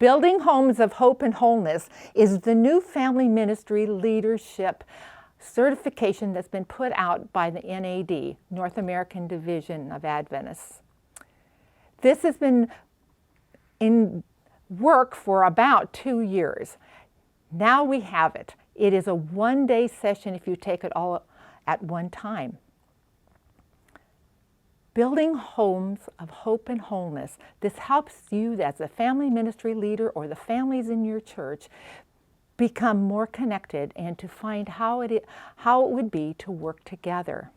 Building Homes of Hope and Wholeness is the new family ministry leadership certification that's been put out by the NAD, North American Division of Adventists. This has been in work for about 2 years. Now we have it. It is a one-day session if you take it all at one time. Building Homes of Hope and Wholeness. This helps you as a family ministry leader or the families in your church become more connected and to find how it would be to work together.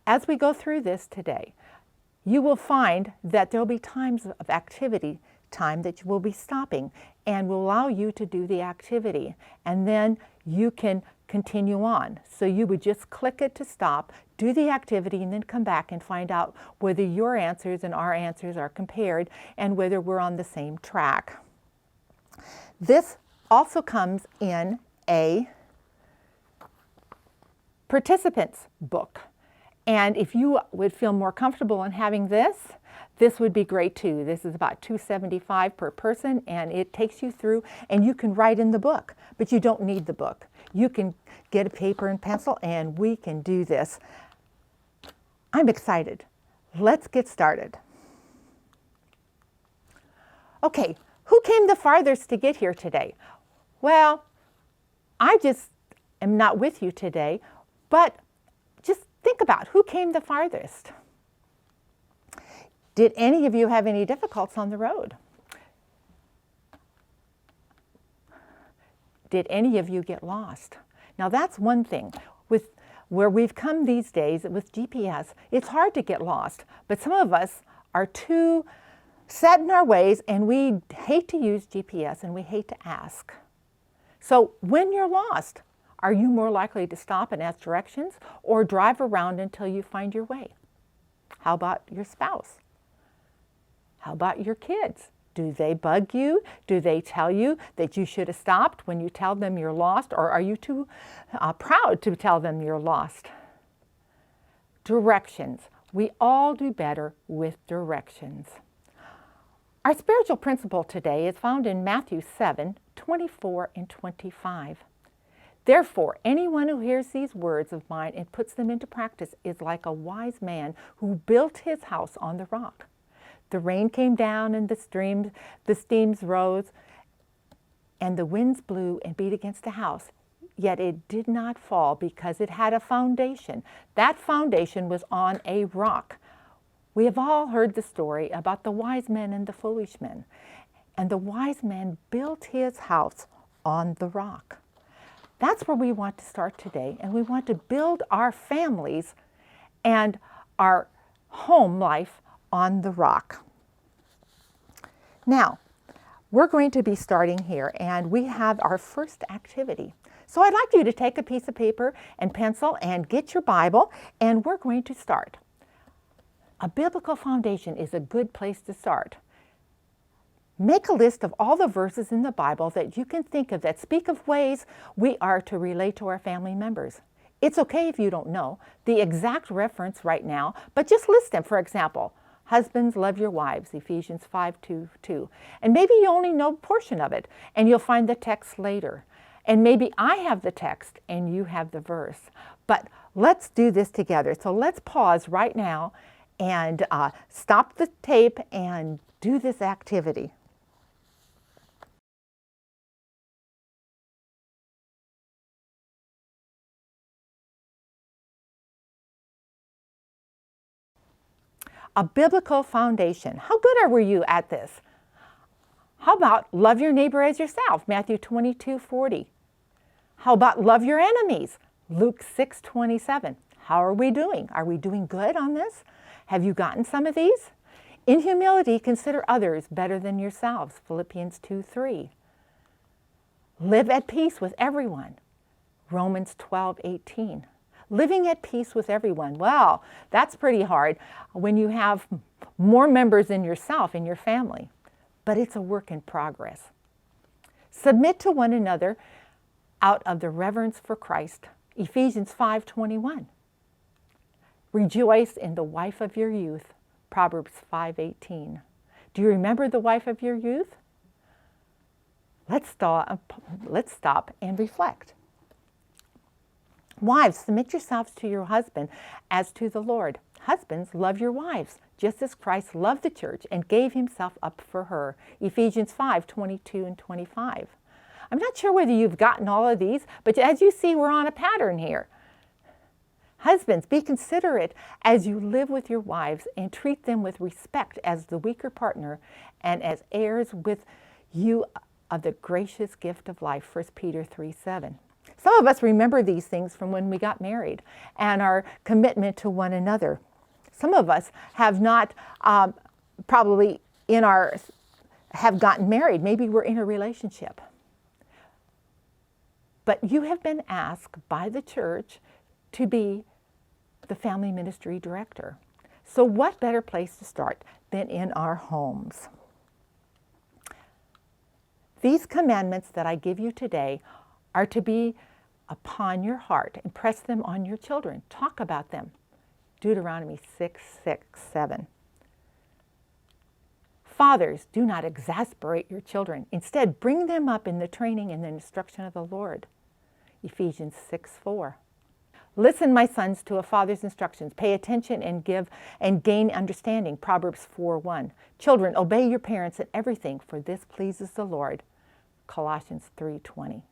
As we go through this today, you will find that there will be times of activity time that you will be stopping and will allow you to do the activity, and then you can continue on. So you would just click it to stop, do the activity, and then come back and find out whether your answers and our answers are compared and whether we're on the same track. This also comes in a participants book. And if you would feel more comfortable in having this would be great too. This is about $275 per person, and it takes you through, and you can write in the book, but you don't need the book. You can get a paper and pencil, and we can do this. I'm excited. Let's get started. Okay, who came the farthest to get here today? Well, I just am not with you today, but just think about who came the farthest. Did any of you have any difficulties on the road? Did any of you get lost? Now that's one thing. With where we've come these days with GPS, it's hard to get lost, but some of us are too set in our ways and we hate to use GPS and we hate to ask. So when you're lost, are you more likely to stop and ask directions or drive around until you find your way? How about your spouse? How about your kids? Do they bug you? Do they tell you that you should have stopped when you tell them you're lost, or are you too proud to tell them you're lost? Directions. We all do better with directions. Our spiritual principle today is found in Matthew 7:24 and 25. Therefore, anyone who hears these words of mine and puts them into practice is like a wise man who built his house on the rock. The rain came down and the streams rose, and the winds blew and beat against the house. Yet it did not fall because it had a foundation. That foundation was on a rock. We have all heard the story about the wise men and the foolish men. And the wise man built his house on the rock. That's where we want to start today. And we want to build our families and our home life on the rock. Now, we're going to be starting here, and we have our first activity. So I'd like you to take a piece of paper and pencil and get your Bible, and we're going to start. A biblical foundation is a good place to start. Make a list of all the verses in the Bible that you can think of that speak of ways we are to relate to our family members. It's okay if you don't know the exact reference right now, but just list them. For example, husbands, love your wives, Ephesians 5:2. And maybe you only know a portion of it, and you'll find the text later. And maybe I have the text and you have the verse. But let's do this together. So let's pause right now and stop the tape and do this activity. A biblical foundation. How good were you at this? How about love your neighbor as yourself? Matthew 22:40. How about love your enemies? Luke 6:27. How are we doing? Are we doing good on this? Have you gotten some of these? In humility, consider others better than yourselves. Philippians 2:3. Live at peace with everyone. Romans 12:18. Living at peace with everyone. Well, that's pretty hard when you have more members than yourself in your family, but it's a work in progress. Submit to one another out of the reverence for Christ. Ephesians 5:21. Rejoice in the wife of your youth. Proverbs 5:18. Do you remember the wife of your youth? Let's stop and reflect. Wives, submit yourselves to your husband as to the Lord. Husbands, love your wives, just as Christ loved the church and gave himself up for her. Ephesians 5:22 and 25. I'm not sure whether you've gotten all of these, but as you see, we're on a pattern here. Husbands, be considerate as you live with your wives and treat them with respect as the weaker partner and as heirs with you of the gracious gift of life, 1 Peter 3:7. Some of us remember these things from when we got married and our commitment to one another. Some of us have not probably have gotten married. Maybe we're in a relationship. But you have been asked by the church to be the family ministry director. So what better place to start than in our homes? These commandments that I give you today are to be upon your heart. Impress them on your children. Talk about them. Deuteronomy 6:6-7. Fathers, do not exasperate your children. Instead, bring them up in the training and the instruction of the Lord. Ephesians 6:4. Listen, my sons, to a father's instructions. Pay attention and gain understanding. Proverbs 4:1. Children, obey your parents in everything, for this pleases the Lord. Colossians 3:20.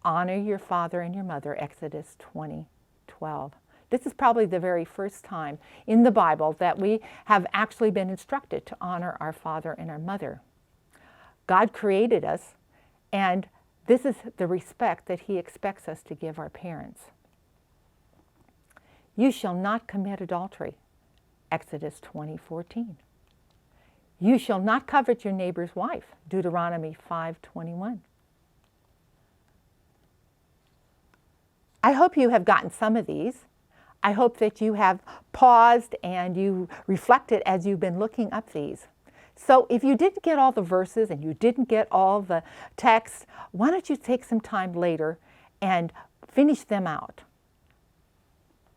Honor your father and your mother. Exodus 20:12. This is probably the very first time in the Bible that we have actually been instructed to honor our father and our mother. God created us, and this is the respect that he expects us to give our parents. You shall not commit adultery. Exodus 20:14. You shall not covet your neighbor's wife. Deuteronomy 5:21. I hope you have gotten some of these. I hope that you have paused and you reflected as you've been looking up these. So if you didn't get all the verses and you didn't get all the text, why don't you take some time later and finish them out?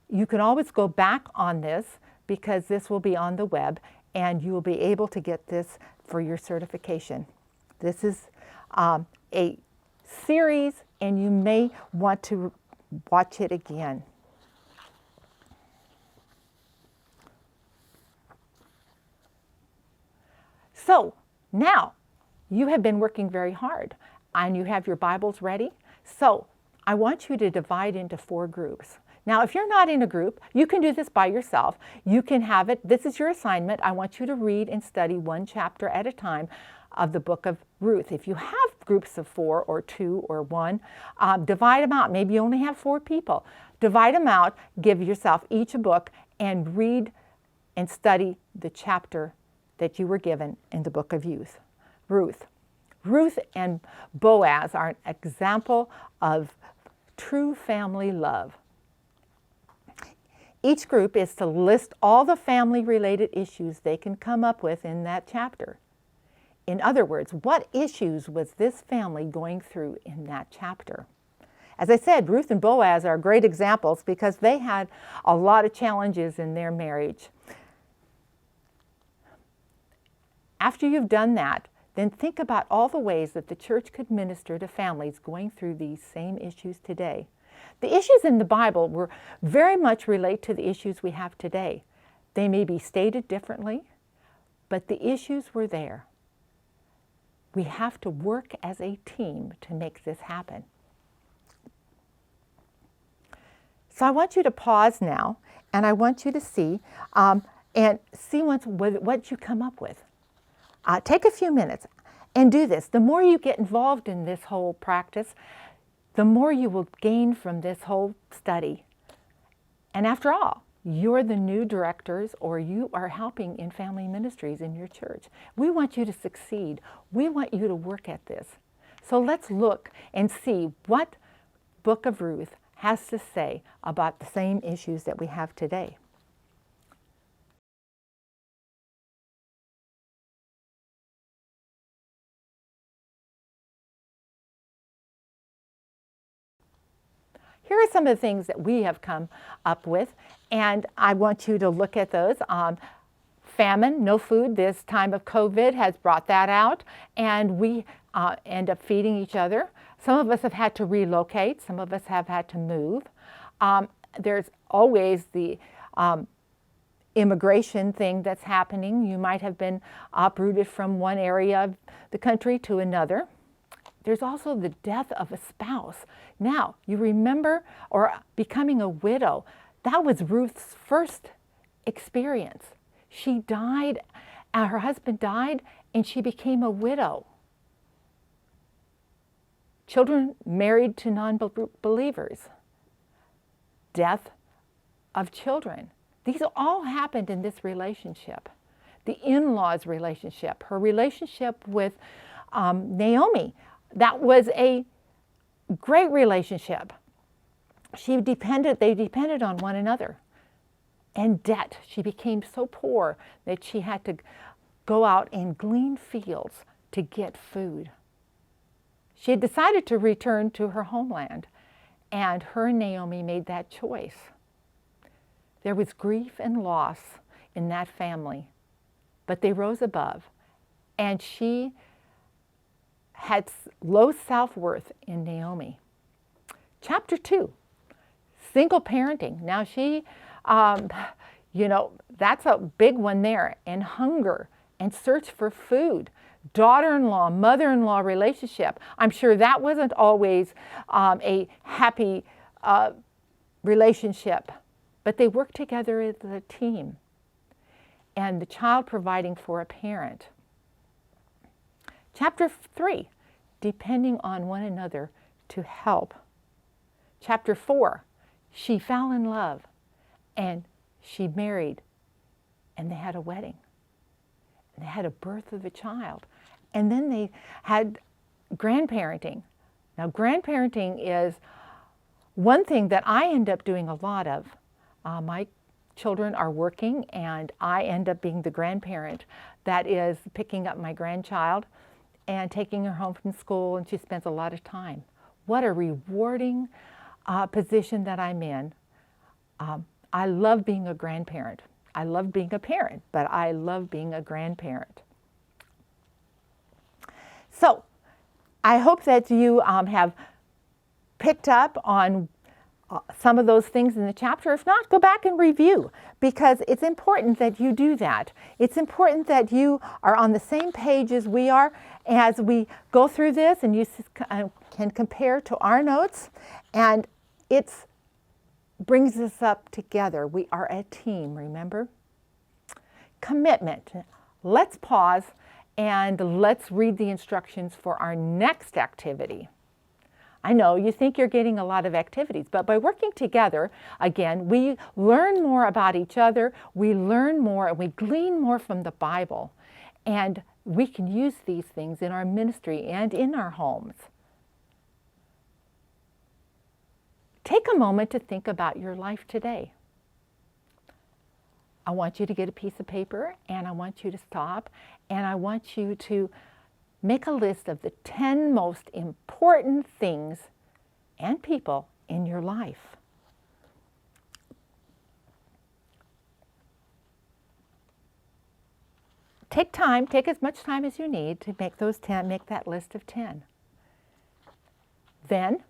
You can always go back on this because this will be on the web and you will be able to get this for your certification. This is a series and you may want to watch it again. So now you have been working very hard and you have your Bibles ready. So I want you to divide into 4 groups. Now, if you're not in a group, you can do this by yourself. You can have it. This is your assignment. I want you to read and study 1 chapter at a time of the book of Ruth. If you have groups of 4 or 2 or 1, divide them out. Maybe you only have 4 people. Divide them out, give yourself each a book, and read and study the chapter that you were given in the book of Ruth. Ruth and Boaz are an example of true family love. Each group is to list all the family-related issues they can come up with in that chapter. In other words, what issues was this family going through in that chapter? As I said, Ruth and Boaz are great examples because they had a lot of challenges in their marriage. After you've done that, then think about all the ways that the church could minister to families going through these same issues today. The issues in the Bible were very much relate to the issues we have today. They may be stated differently, but the issues were there. We have to work as a team to make this happen. So I want you to pause now, and I want you to see what you come up with. Take a few minutes and do this. The more you get involved in this whole practice, the more you will gain from this whole study. And after all, you're the new directors or you are helping in family ministries in your church. We want you to succeed. We want you to work at this. So let's look and see what Book of Ruth has to say about the same issues that we have today. Here are some of the things that we have come up with, and I want you to look at those. famine, no food. This time of COVID has brought that out, and we end up feeding each other. Some of us have had to relocate. Some of us have had to move. There's always the immigration thing that's happening. You might have been uprooted from one area of the country to another. There's also the death of a spouse. Now, you remember, or becoming a widow, that was Ruth's first experience. She died, her husband died, and she became a widow. Children married to non-believers. Death of children. These all happened in this relationship. The in-laws relationship, her relationship with Naomi, that was a great relationship. They depended on one another. And debt, she became so poor that she had to go out and glean fields to get food. She had decided to return to her homeland, and her and Naomi made that choice. There was grief and loss in that family, but they rose above, and she had low self-worth in Naomi. Chapter 2, single parenting. Now she, that's a big one there, and hunger and search for food. Daughter-in-law, mother-in-law relationship. I'm sure that wasn't always a happy relationship, but they worked together as a team. And the child providing for a parent. Chapter 3, depending on one another to help. Chapter 4, she fell in love and she married and they had a wedding. And they had a birth of a child. And then they had grandparenting. Now, grandparenting is one thing that I end up doing a lot of. My children are working and I end up being the grandparent that is picking up my grandchild and taking her home from school, and she spends a lot of time. What a rewarding position that I'm in. I love being a grandparent. I love being a parent, but I love being a grandparent. So I hope that you have picked up on some of those things in the chapter. If not, go back and review, because it's important that you do that. It's important that you are on the same page as we are as we go through this, and you can compare to our notes, and it brings us up together. We are a team, remember? Commitment. Let's pause and let's read the instructions for our next activity. I know you think you're getting a lot of activities, but by working together, again, we learn more about each other, we learn more, and we glean more from the Bible. And we can use these things in our ministry and in our homes. Take a moment to think about your life today. I want you to get a piece of paper, and I want you to stop, and I want you to make a list of the 10 most important things and people in your life. Take as much time as you need to make that list of 10. Then,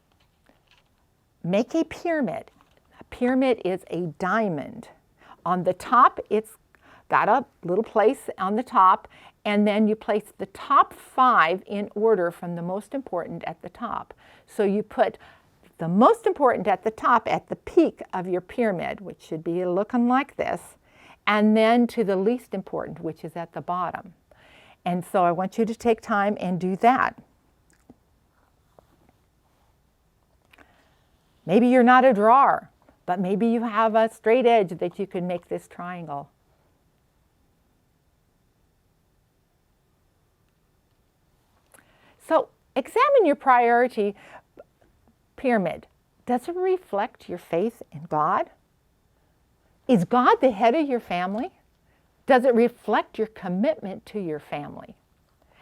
make a pyramid. A pyramid is a diamond. On the top, it's got a little place on the top, and then you place the top 5 in order from the most important at the top. So you put the most important at the top at the peak of your pyramid, which should be looking like this, and then to the least important, which is at the bottom. And so I want you to take time and do that. Maybe you're not a drawer, but maybe you have a straight edge that you can make this triangle. So examine your priority pyramid. Does it reflect your faith in God? Is God the head of your family? Does it reflect your commitment to your family?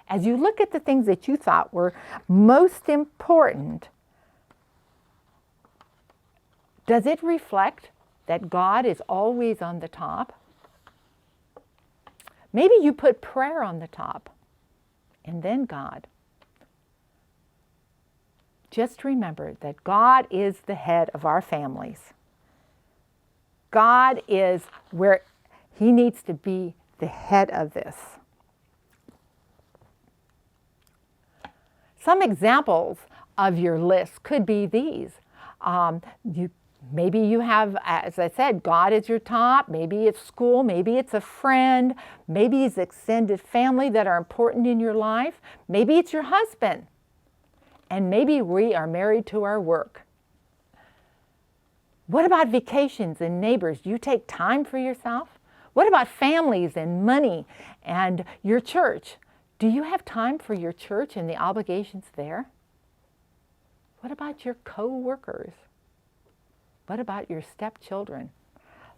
As you look at the things that you thought were most important, does it reflect that God is always on the top? Maybe you put prayer on the top and then God. Just remember that God is the head of our families. God is where He needs to be the head of this. Some examples of your list could be these. Maybe you have, as I said, God is your top. Maybe it's school. Maybe it's a friend. Maybe it's extended family that are important in your life. Maybe it's your husband. And maybe we are married to our work. What about vacations and neighbors? Do you take time for yourself? What about families and money and your church? Do you have time for your church and the obligations there? What about your co-workers? What about your stepchildren?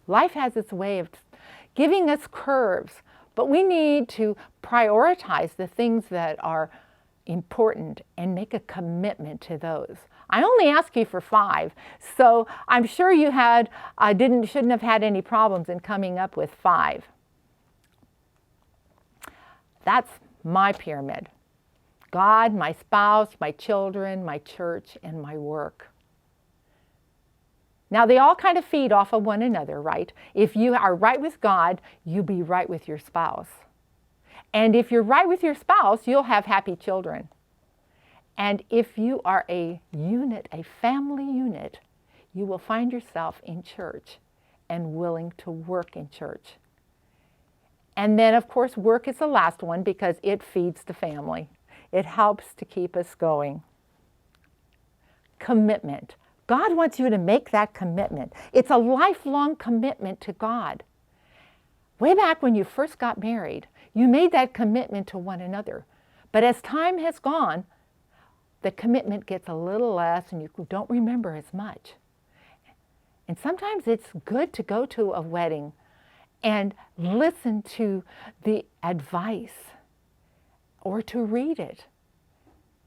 Life has its way of giving us curves, but we need to prioritize the things that are important and make a commitment to those. I only ask you for 5, so I'm sure you shouldn't have had any problems in coming up with 5. That's my pyramid. God, my spouse, my children, my church, and my work. Now, they all kind of feed off of one another, right? If you are right with God, you'll be right with your spouse. And if you're right with your spouse, you'll have happy children. And if you are a unit, a family unit, you will find yourself in church and willing to work in church. And then, of course, work is the last one because it feeds the family. It helps to keep us going. Commitment. God wants you to make that commitment. It's a lifelong commitment to God. Way back when you first got married, you made that commitment to one another. But as time has gone, the commitment gets a little less and you don't remember as much. And sometimes it's good to go to a wedding and listen to the advice or to read it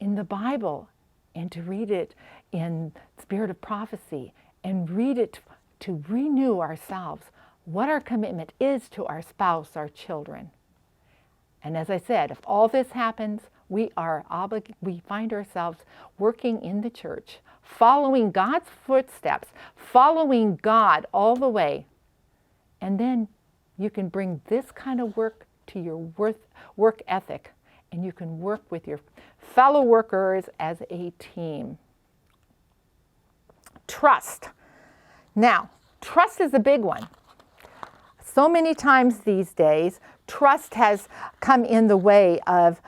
in the Bible and to read it in Spirit of Prophecy and read it to renew ourselves, what our commitment is to our spouse, our children. And as I said, if all this happens, we find ourselves working in the church, following God's footsteps, following God all the way. And then you can bring this kind of work to your work ethic, and you can work with your fellow workers as a team. Trust. Now, trust is a big one. So many times these days, trust has come in the way of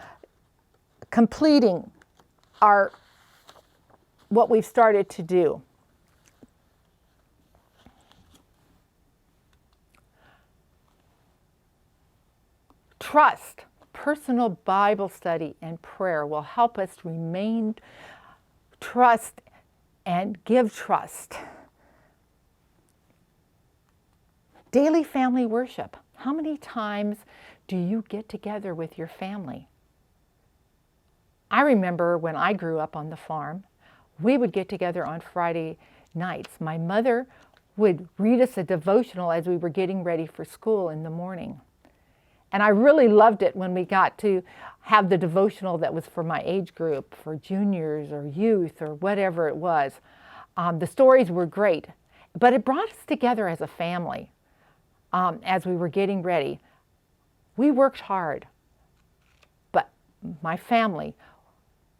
completing what we've started to do. Trust, personal Bible study and prayer will help us remain trust and give trust. Daily family worship. How many times do you get together with your family? I remember when I grew up on the farm, we would get together on Friday nights. My mother would read us a devotional as we were getting ready for school in the morning. And I really loved it when we got to have the devotional that was for my age group, for juniors or youth or whatever it was. The stories were great, but it brought us together as a family as we were getting ready. We worked hard, but my family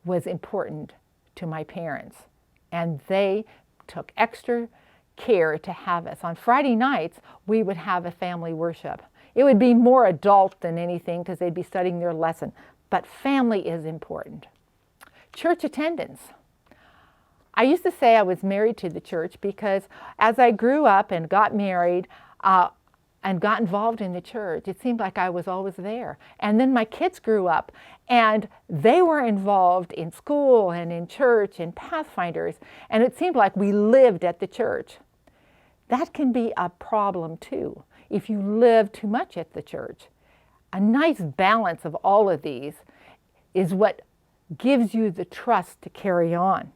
was important to my parents, and they took extra care to have us. On Friday nights, we would have a family worship. It would be more adult than anything because they'd be studying their lesson, but family is important. Church attendance. I used to say I was married to the church because as I grew up and got married and got involved in the church, it seemed like I was always there. And then my kids grew up and they were involved in school and in church and Pathfinders, and it seemed like we lived at the church. That can be a problem too if you live too much at the church. A nice balance of all of these is what gives you the trust to carry on.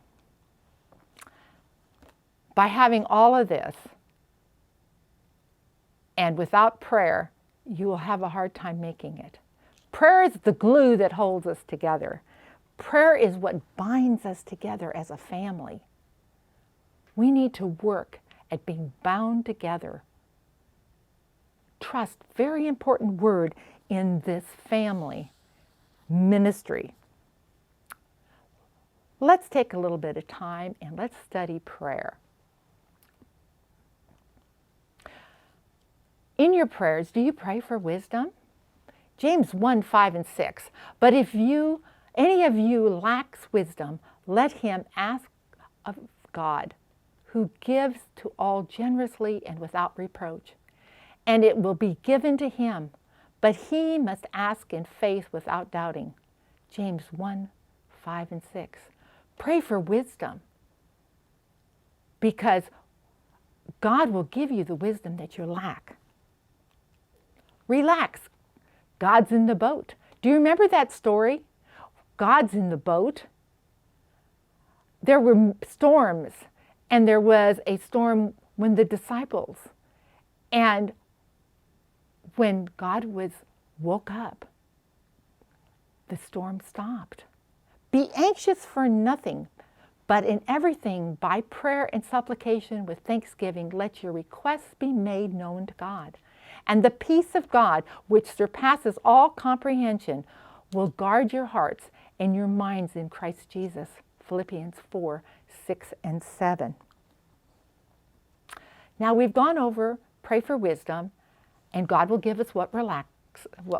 By having all of this, and without prayer, you will have a hard time making it. Prayer is the glue that holds us together. Prayer is what binds us together as a family. We need to work at being bound together. Trust, very important word in this family ministry. Let's take a little bit of time and let's study prayer. In your prayers, do you pray for wisdom? James 1, 5, and 6. But if any of you lacks wisdom, let him ask of God, who gives to all generously and without reproach, and it will be given to him. But he must ask in faith without doubting. James 1, 5, and 6. Pray for wisdom, because God will give you the wisdom that you lack. Relax. God's in the boat. Do you remember that story? God's in the boat. There were storms, and there was a storm when the disciples, and when God woke up, the storm stopped. Be anxious for nothing, but in everything by prayer and supplication with thanksgiving, let your requests be made known to God. And the peace of God, which surpasses all comprehension, will guard your hearts and your minds in Christ Jesus. Philippians 4, 6, and 7. Now we've gone over pray for wisdom, and God will give us what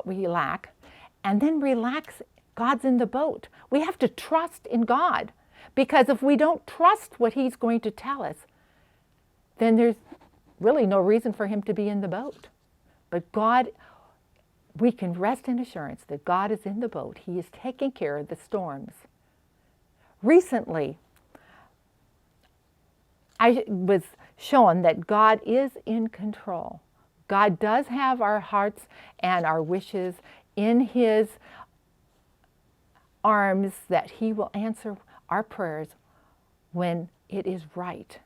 we lack. And then relax, God's in the boat. We have to trust in God, because if we don't trust what he's going to tell us, then there's really no reason for him to be in the boat. But God, we can rest in assurance that God is in the boat. He is taking care of the storms. Recently, I was shown that God is in control. God does have our hearts and our wishes in his arms, that he will answer our prayers when it is right.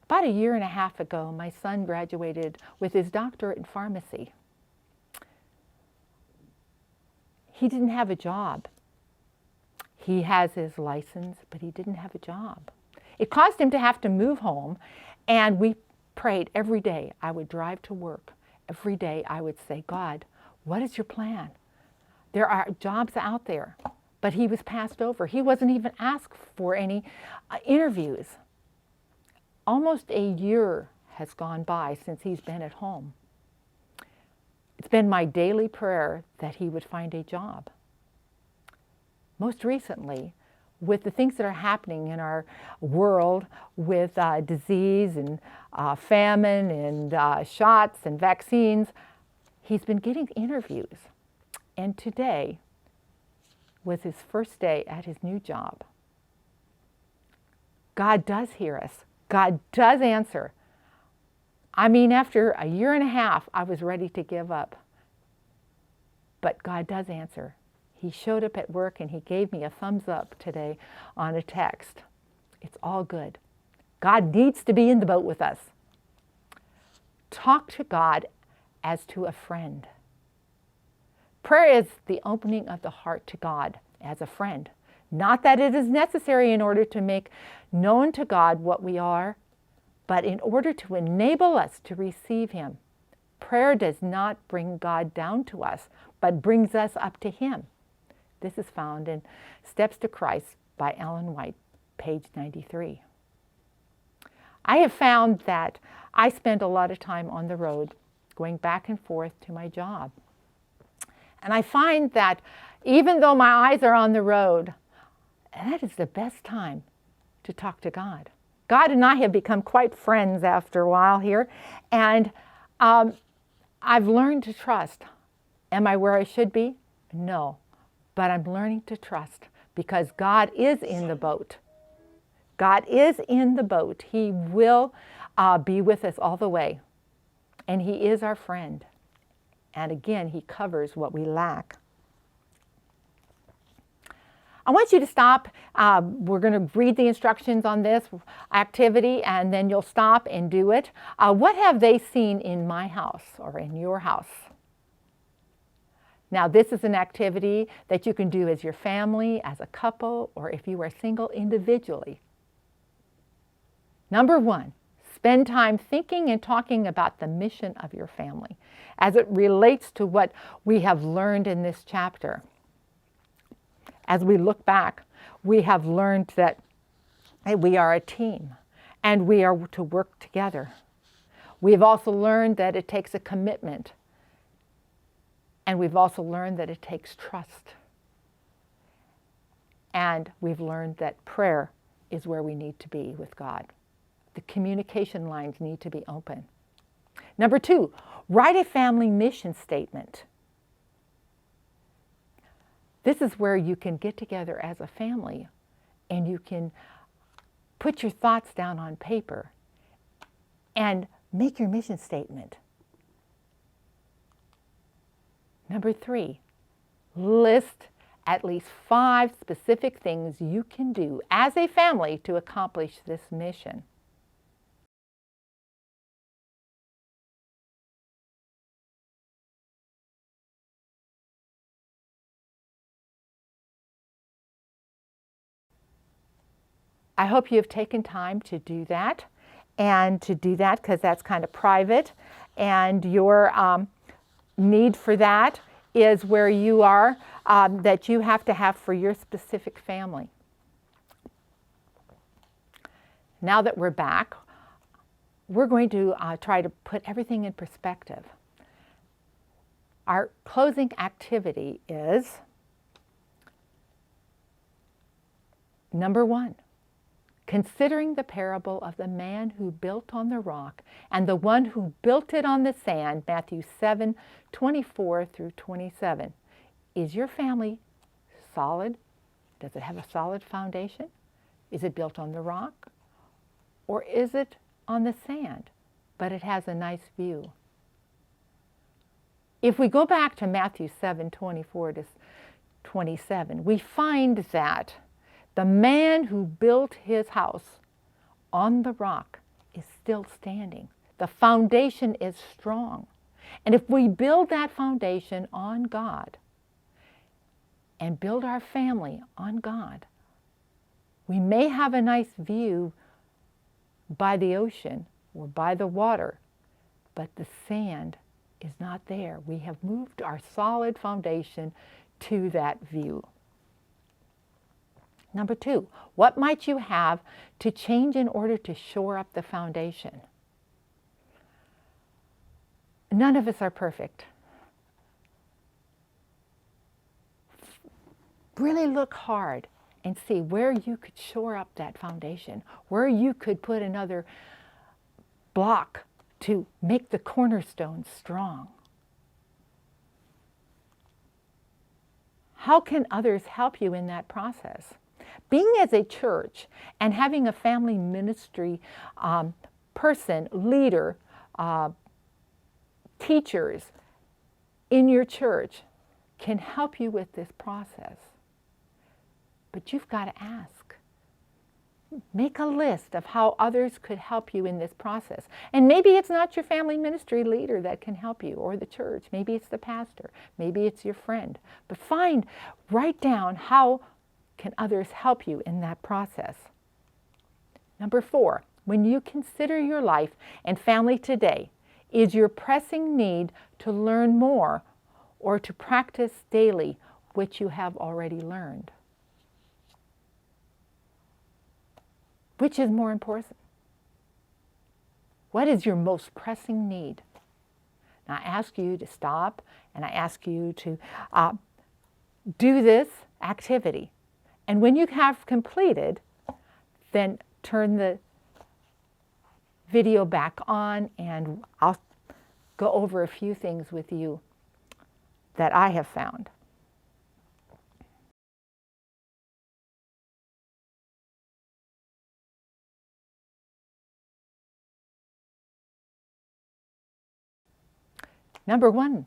About a year and a half ago, my son graduated with his doctorate in pharmacy. He didn't have a job. He has his license, but he didn't have a job. It caused him to have to move home, and we prayed every day. I would drive to work. Every day I would say, God, what is your plan? There are jobs out there, but he was passed over. He wasn't even asked for any interviews. Almost a year has gone by since he's been at home. It's been my daily prayer that he would find a job. Most recently, with the things that are happening in our world with disease and famine and shots and vaccines, he's been getting interviews. And today was his first day at his new job. God does hear us. God does answer. I mean, after a year and a half, I was ready to give up. But God does answer. He showed up at work and he gave me a thumbs up today on a text. It's all good. God needs to be in the boat with us. Talk to God as to a friend. Prayer is the opening of the heart to God as a friend. Not that it is necessary in order to make known to God what we are, but in order to enable us to receive him. Prayer does not bring God down to us, but brings us up to him. This is found in Steps to Christ by Ellen White, page 93. I have found that I spend a lot of time on the road, going back and forth to my job. And I find that even though my eyes are on the road, that is the best time to talk to God. God and I have become quite friends after a while here, and I've learned to trust. Am I where I should be? No, but I'm learning to trust because God is in the boat. God is in the boat. He will be with us all the way, and he is our friend. And again, he covers what we lack. I I want you to stop. We're going to read the instructions on this activity, and then you'll stop and do it. What have they seen in my house or in your house? Now, this is an activity that you can do as your family, as a couple, or if you are single, individually. Number 1, spend time thinking and talking about the mission of your family as it relates to what we have learned in this chapter. As we look back, we have learned that we are a team and we are to work together. We've also learned that it takes a commitment. And we've also learned that it takes trust. And we've learned that prayer is where we need to be with God. The communication lines need to be open. Number 2, write a family mission statement. This is where you can get together as a family and you can put your thoughts down on paper and make your mission statement. Number 3, list at least 5 specific things you can do as a family to accomplish this mission. I hope you have taken time to do that, and to do that because that's kind of private, and your need for that is where you are, that you have to have for your specific family. Now that we're back, we're going to try to put everything in perspective. Our closing activity is number 1. Considering the parable of the man who built on the rock and the one who built it on the sand, Matthew 7:24 through 27. Is your family solid? Does it have a solid foundation? Is it built on the rock? Or is it on the sand, but it has a nice view? If we go back to Matthew 7:24 to 27, we find that the man who built his house on the rock is still standing. The foundation is strong. And if we build that foundation on God and build our family on God, we may have a nice view by the ocean or by the water, but the sand is not there. We have moved our solid foundation to that view. Number 2, what might you have to change in order to shore up the foundation? None of us are perfect. Really look hard and see where you could shore up that foundation, where you could put another block to make the cornerstone strong. How can others help you in that process? Being as a church and having a family ministry person, leader, teachers in your church can help you with this process. But you've got to ask. Make a list of how others could help you in this process. And maybe it's not your family ministry leader that can help you, or the church. Maybe it's the pastor. Maybe it's your friend. But write down how can others help you in that process. Number 4, when you consider your life and family today, is your pressing need to learn more or to practice daily which you have already learned? Which is more important? What is your most pressing need? Now I ask you to stop and I ask you to do this activity. And when you have completed, then turn the video back on and I'll go over a few things with you that I have found. Number 1,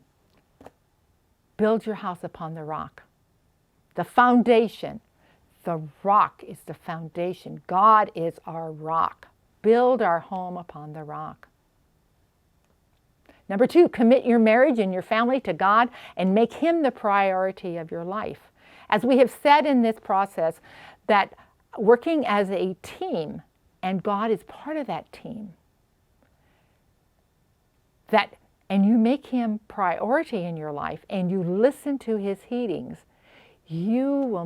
build your house upon the rock. The foundation The rock is the foundation. God is our rock. Build our home upon the rock. Number 2, commit your marriage and your family to God and make Him the priority of your life. As we have said in this process, that working as a team, and God is part of that team, and you make Him priority in your life and you listen to His heedings, you will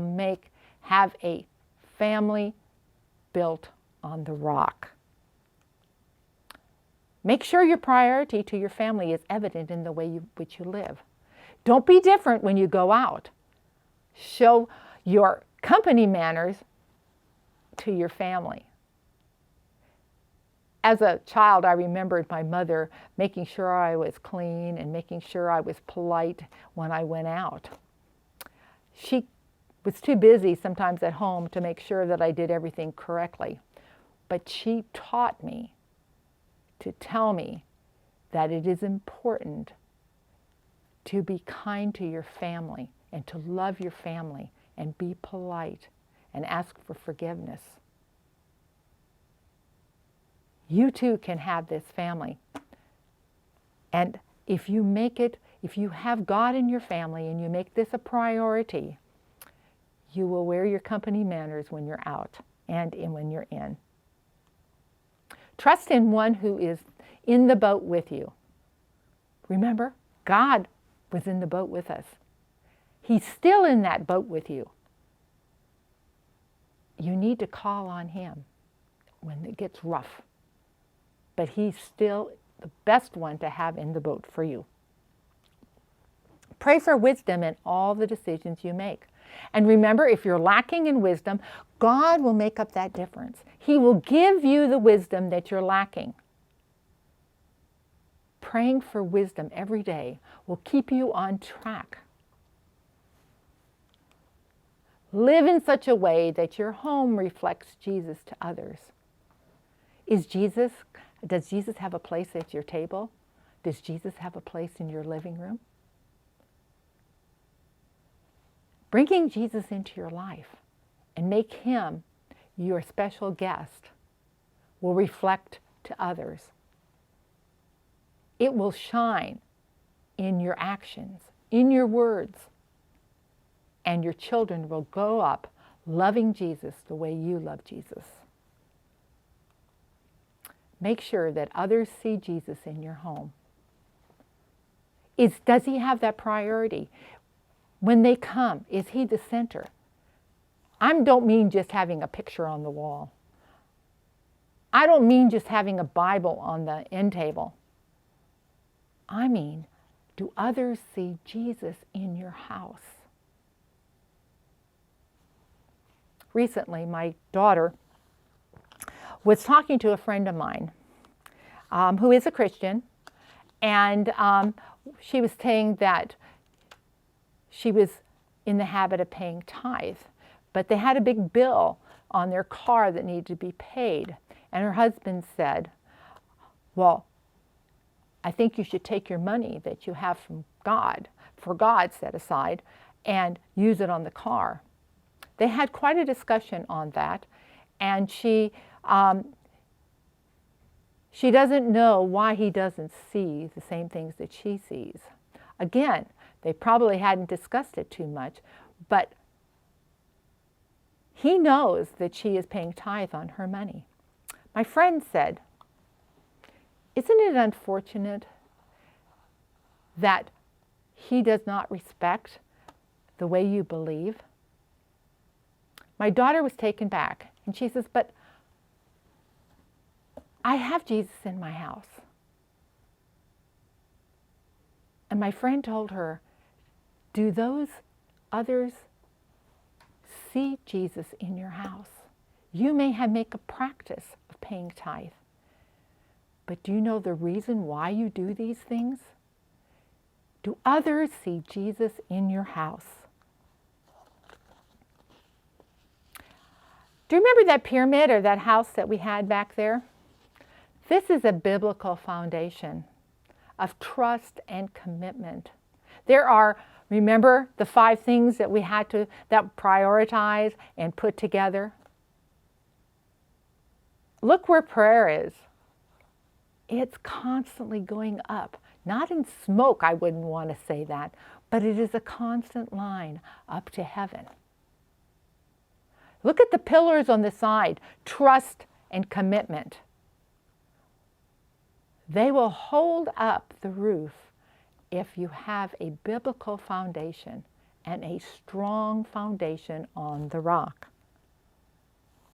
have a family built on the rock. Make sure your priority to your family is evident in the way which you live. Don't be different when you go out. Show your company manners to your family. As a child, I remembered my mother making sure I was clean and making sure I was polite when I went out. She was too busy sometimes at home to make sure that I did everything correctly. But she taught me to tell me that it is important to be kind to your family and to love your family and be polite and ask for forgiveness. You too can have this family. And if you have God in your family and you make this a priority, you will wear your company manners when you're out and when you're in. Trust in one who is in the boat with you. Remember, God was in the boat with us. He's still in that boat with you. You need to call on Him when it gets rough. But He's still the best one to have in the boat for you. Pray for wisdom in all the decisions you make. And remember, if you're lacking in wisdom, God will make up that difference. He will give you the wisdom that you're lacking. Praying for wisdom every day will keep you on track. Live in such a way that your home reflects Jesus to others. Does Jesus have a place at your table? Does Jesus have a place in your living room? Bringing Jesus into your life and make Him your special guest will reflect to others. It will shine in your actions, in your words, and your children will grow up loving Jesus the way you love Jesus. Make sure that others see Jesus in your home. Does He have that priority? When they come, is He the center? I don't mean just having a picture on the wall. I don't mean just having a Bible on the end table. I mean, do others see Jesus in your house? Recently, my daughter was talking to a friend of mine who is a Christian, and she was saying that she was in the habit of paying tithe, but they had a big bill on their car that needed to be paid. And her husband said, well, I think you should take your money that you have from God, for God set aside, and use it on the car. They had quite a discussion on that, and she doesn't know why he doesn't see the same things that she sees. Again, they probably hadn't discussed it too much, but he knows that she is paying tithe on her money. My friend said, isn't it unfortunate that he does not respect the way you believe? My daughter was taken back, and she says, but I have Jesus in my house. And my friend told her, do those others see Jesus in your house? You may make a practice of paying tithe, but do you know the reason why you do these things? Do others see Jesus in your house? Do you remember that pyramid or that house that we had back there? This is a biblical foundation of trust and commitment. There are Remember the 5 things that we had to prioritize and put together? Look where prayer is. It's constantly going up. Not in smoke, I wouldn't want to say that, but it is a constant line up to heaven. Look at the pillars on the side, trust and commitment. They will hold up the roof if you have a biblical foundation and a strong foundation on the rock.